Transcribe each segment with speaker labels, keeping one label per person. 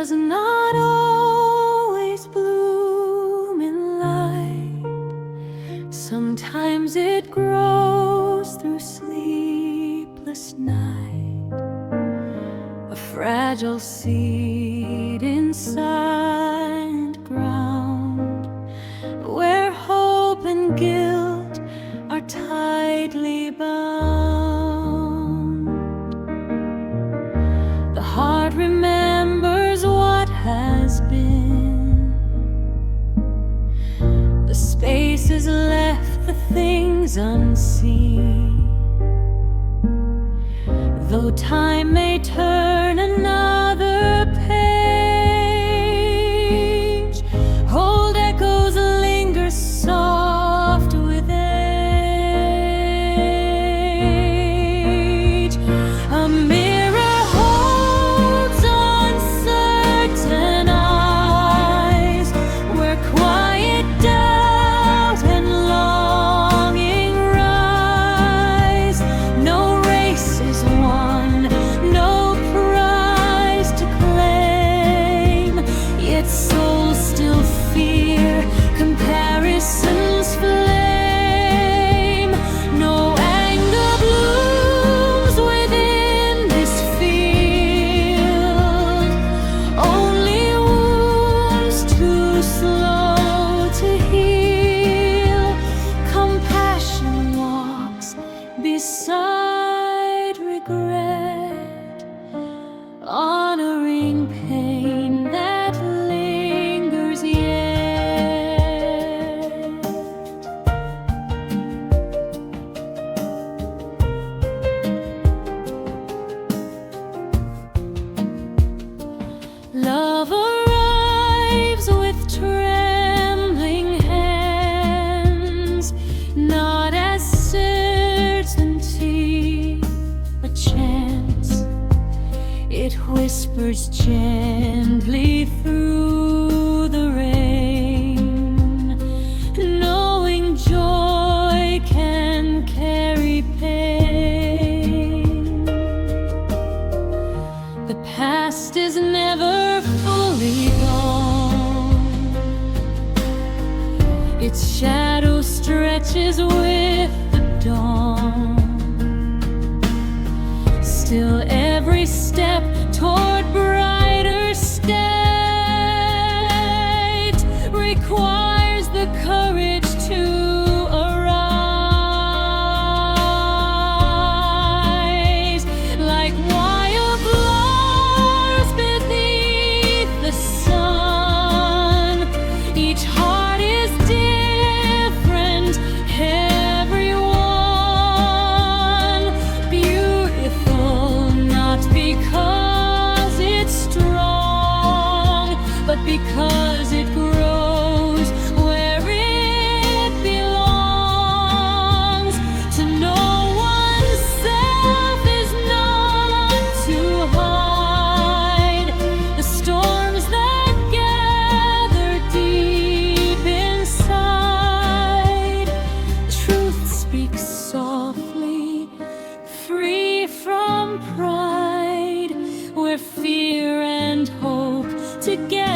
Speaker 1: does not always bloom in light. Sometimes it grows through sleepless night, a fragile seed in silent ground, where hope and guilt are tightly bound. The heart remembers what has been, the spaces left, the things unseen. Though time may turn another page, old echoes linger soft with age. A mirror holds uncertain eyes, where quiet doubt and longing rise. No race is won, no prize to claim, yet souls still fear comparison's flame. No anger blooms within this field, only wounds too slow to heal. Compassion walks beside regret, honoring pain that lingers yet. Love arrives with trembling hands, not as certainty, but chance. It whispers gently through the rain, knowing joy can carry pain. The past is never fully gone, its shadow stretches with the dawn. Still every step toward brighter state requires the courage to arise. Like wildflowers beneath the sun, each heart is different, everyone beautiful, not because it's strong, but because it grows where it belongs. To know oneself is not to hide the storms that gather deep inside. Truth speaks softly, free from pride, where fear and hope together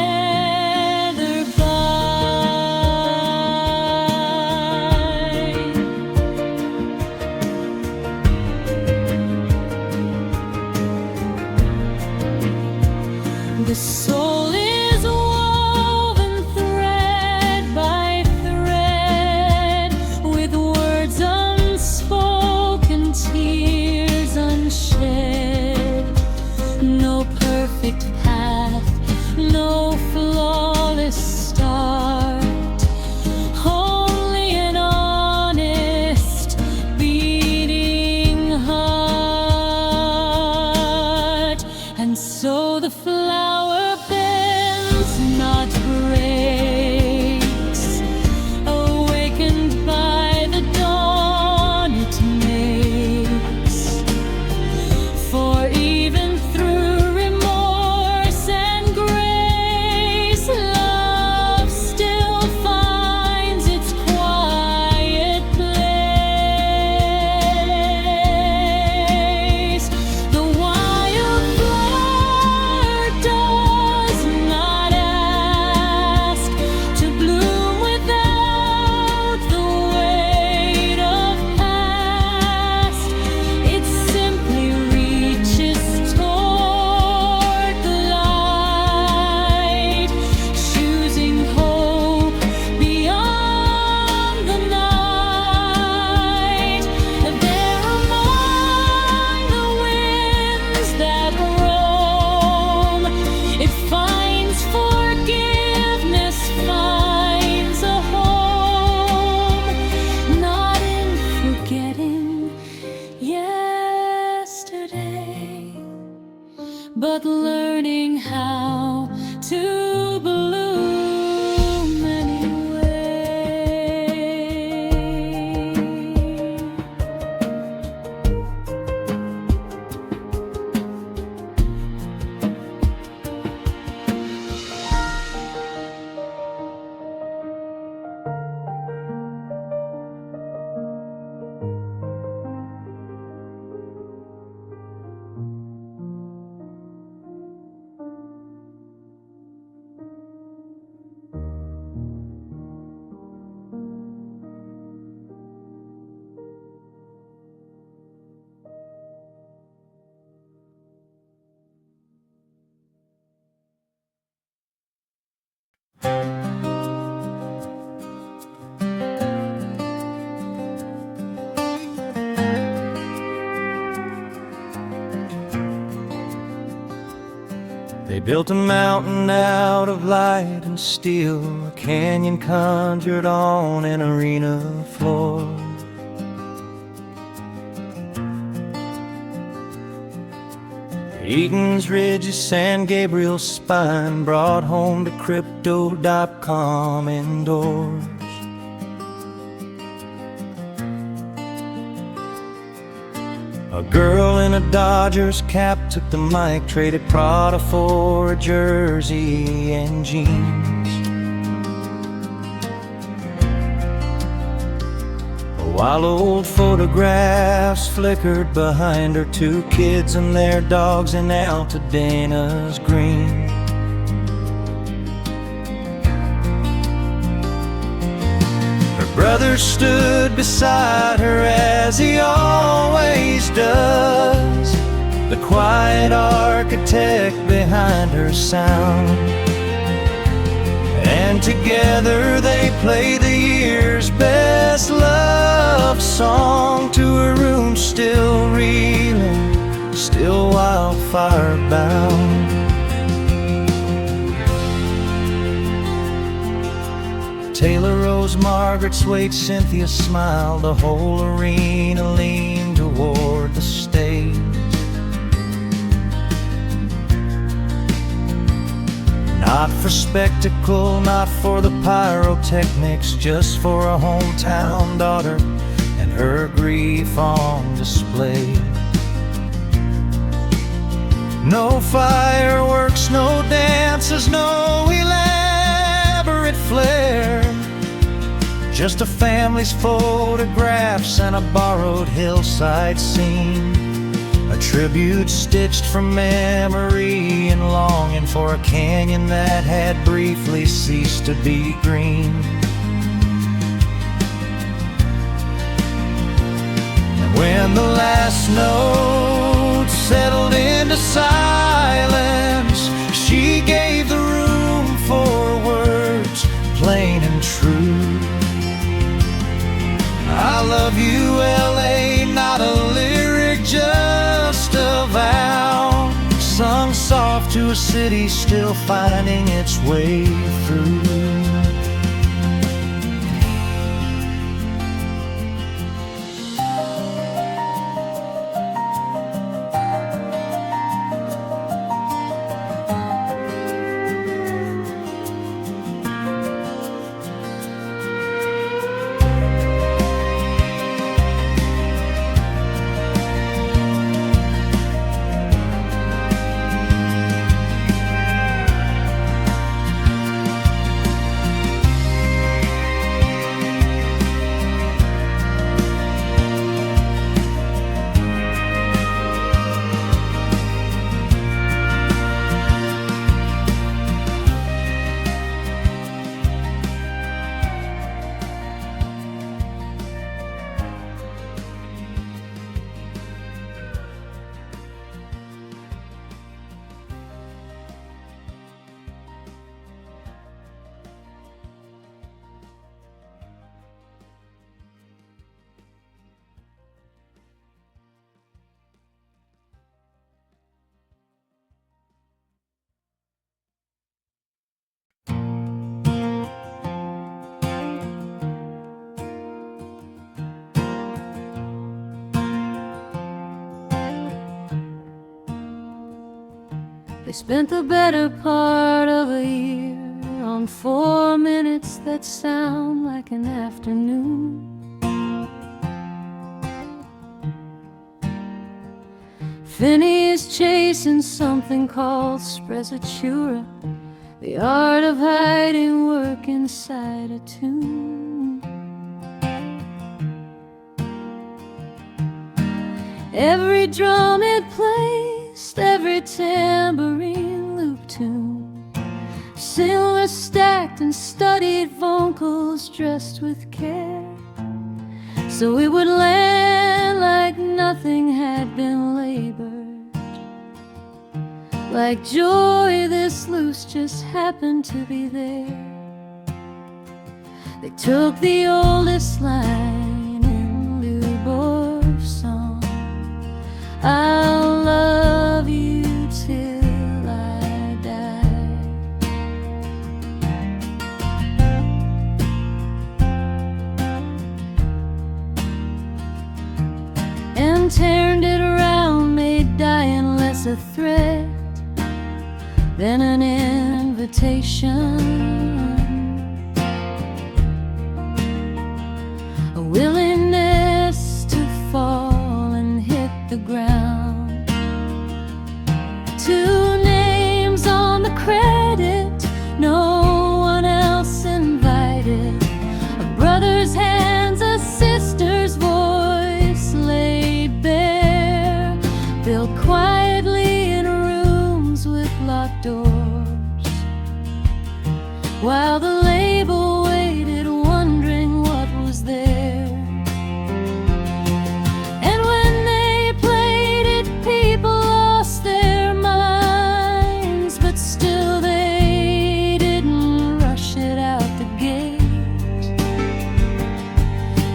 Speaker 2: built a mountain out of light and steel, a canyon conjured on an arena floor. Eaton's Ridge's San Gabriel spine brought home to Crypto.com indoors. A girl in a Dodgers cap took the mic, traded Prada for a jersey and jeans. While old photographs flickered behind her, two kids and their dogs in Altadena's green. Her brother stood beside her as he always does, the quiet architect behind her sound. And together they played the year's best love song to a room still reeling, still wildfire bound. Taylor rose, Margaret swayed, Cynthia smiled, the whole arena leaned toward the stage. Not for spectacle, not for the pyrotechnics, just for a hometown daughter and her grief on display. No fireworks, no dances, no elaborate flair, just a family's photographs and a borrowed hillside scene. A tribute stitched from memory and longing for a canyon that had briefly ceased to be green. And when the last note settled into silence, she gave the room for words plain and true. I love you, LA, not a lyric, just a vow, sung soft to a city still finding its way through.
Speaker 1: They spent the better part of a year on 4 minutes that sound like an afternoon. Finney is chasing something called sprezzatura, the art of hiding work inside a tune. Every drum it placed, every tambourine loop tune, silver stacked and studied vocals dressed with care, so it would land like nothing had been labored, like joy this loose just happened to be there. They took the oldest line in Lyubor's song, I'll love you till I die. and turned it around, made dying less a threat than an invitation, a willingness to fall and hit the ground. 2 names on the credit, no one else invited. A brother's hands, a sister's voice laid bare, built quietly in rooms with locked doors, while the label waited, wondering what was there. And when they played it, people lost their minds, but still they didn't rush it out the gate.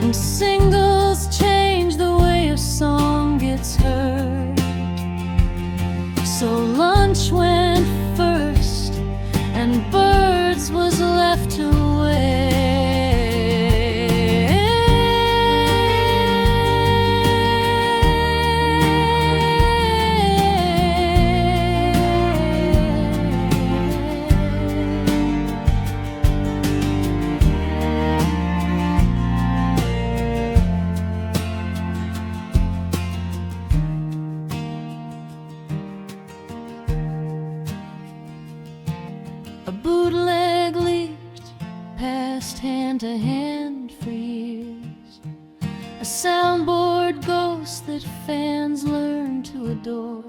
Speaker 1: And singles change the way a song gets heard, so lunch went first and birds was left to a bootleg leaked, passed hand to hand for years, a soundboard ghost that fans learn to adore,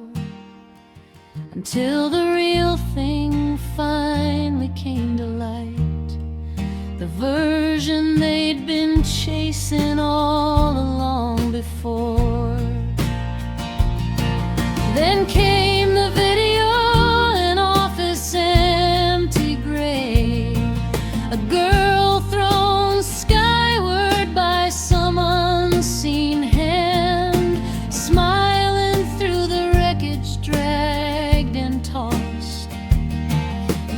Speaker 1: until the real thing finally came to light, the version they'd been chasing all along before. Then came the video, an office empty gray, a girl thrown skyward by some unseen hand, smiling through the wreckage, dragged and tossed.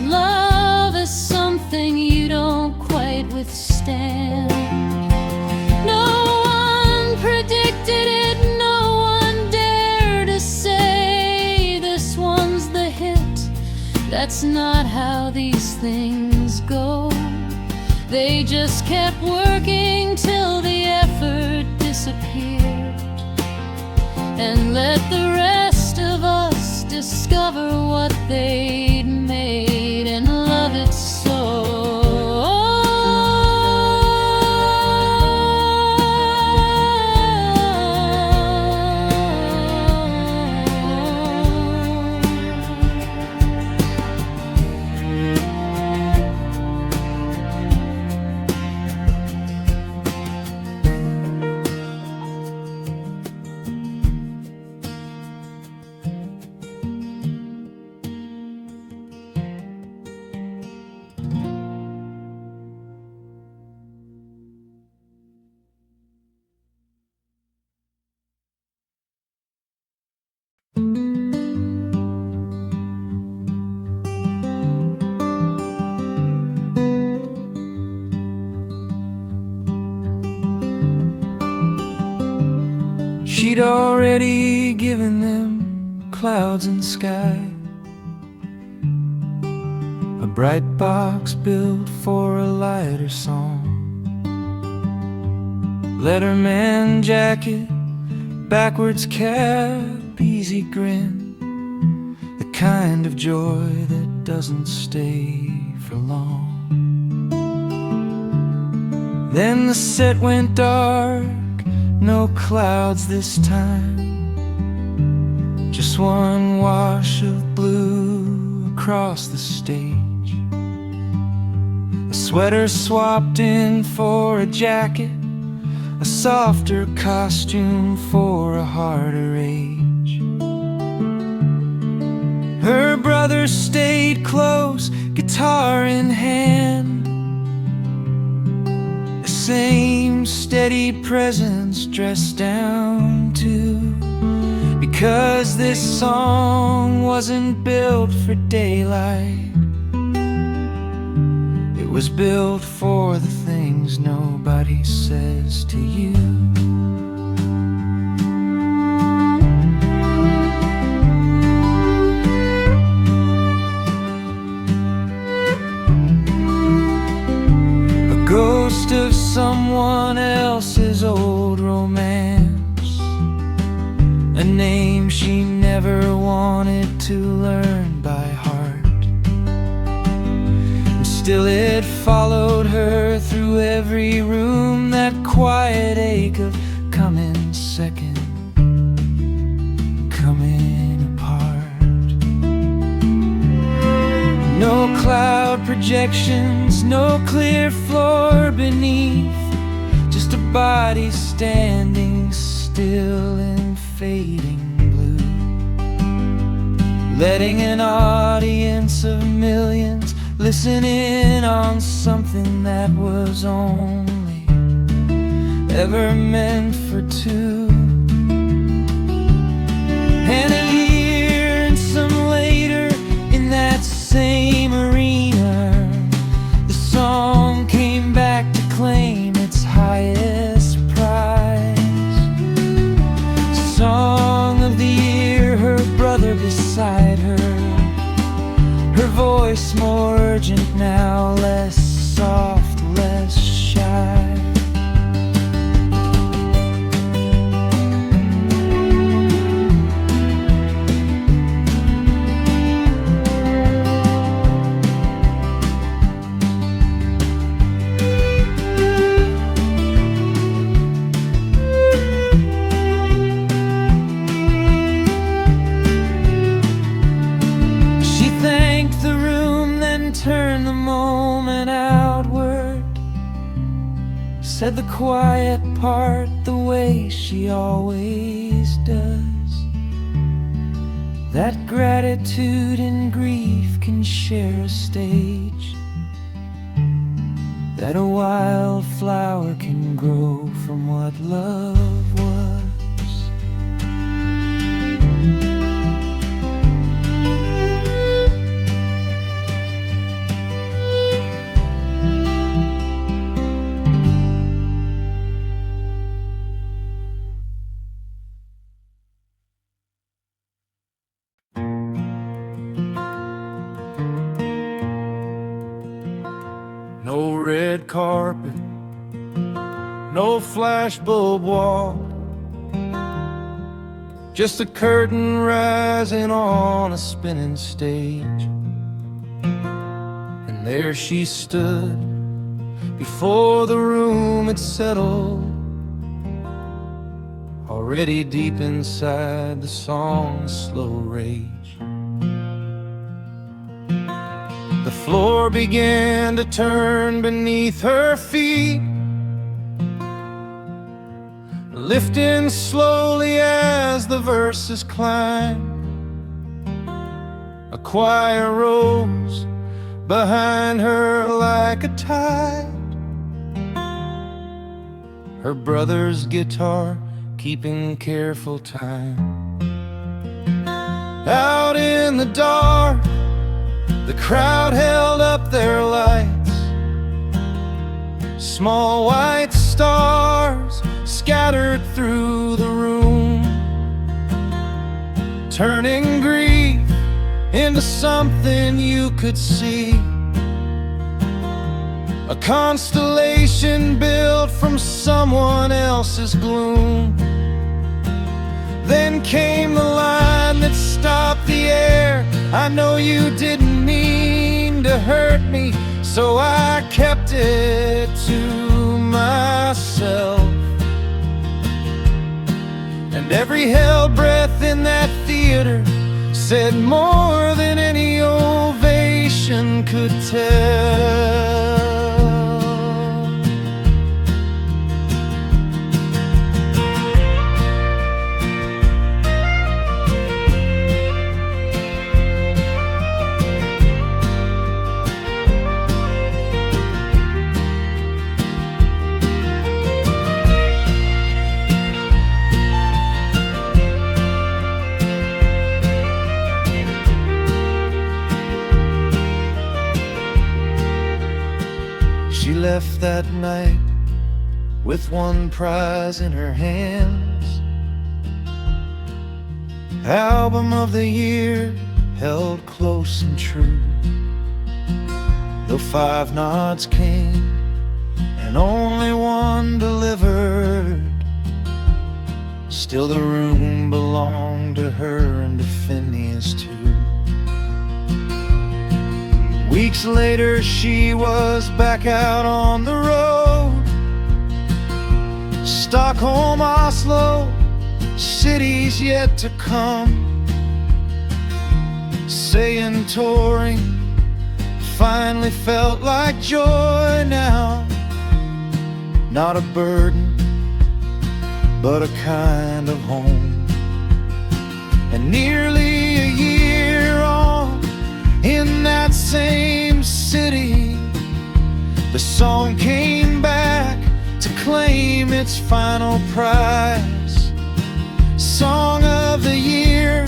Speaker 1: Love is something you don't quite withstand. No one predicted it, no one dared to say this one's the hit. That's not how these things go. They just kept working till the effort disappeared, and let the rest of us discover what they'd made and love it so.
Speaker 2: She'd already given them clouds and sky, a bright box built for a lighter song, Letterman jacket, backwards cap, easy grin, the kind of joy that doesn't stay for long. Then the set went dark, no clouds this time, just one wash of blue across the stage, a sweater swapped in for a jacket, a softer costume for a harder age. Her brother stayed close, guitar in hand, the same steady presence dressed down too, because this song wasn't built for daylight, it was built for the things nobody says to you. of someone else's old romance, a name she never wanted to learn by heart. And still it followed her through every room, that quiet ache of coming second, coming apart. No cloud projections, no clear floor beneath, just a body standing still in fading blue, letting an audience of millions listen in on something that was only ever meant for two. And a year and some later, in that same arena, the song came back to claim its highest prize. Song of the year, her brother beside her, her voice more urgent now, less soft, less shy. Turn the moment outward, said the quiet part the way she always does, that gratitude and grief can share a stage, that a wildflower can grow from what love was. No red carpet, no flashbulb wall, just a curtain rising on a spinning stage. And there she stood, before the room had settled, already deep inside the song's slow rage. The floor began to turn beneath her feet, lifting slowly as the verses climbed. A choir rose behind her like a tide, her brother's guitar keeping careful time. Out in the dark, the crowd held up their lights, small white stars scattered through the room, turning grief into something you could see, a constellation built from someone else's gloom. Then came the line that stopped the air. I know you didn't mean to hurt me, so I kept it to myself. And every held breath in that theater said more than any ovation could tell. She left that night with one prize in her hands, album of the year held close and true. Though 5 nods came and only one delivered. Still the room belonged to her and to Phineas too. Weeks later she was back out on the road. Stockholm, Oslo, cities yet to come. Saying touring finally felt like joy now. Not a burden, but a kind of home. And nearly a year on in that same city, the song came back to claim its final prize. Song of the year,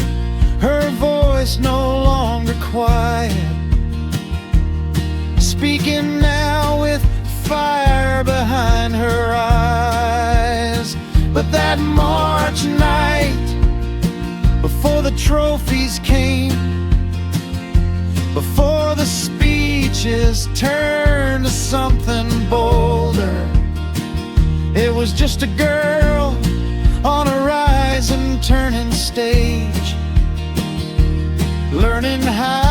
Speaker 2: her voice no longer quiet, speaking now with fire behind her eyes. But that March night, before the trophies came, before the speeches turned to something bolder, it was just a girl on a rising, turning stage, learning how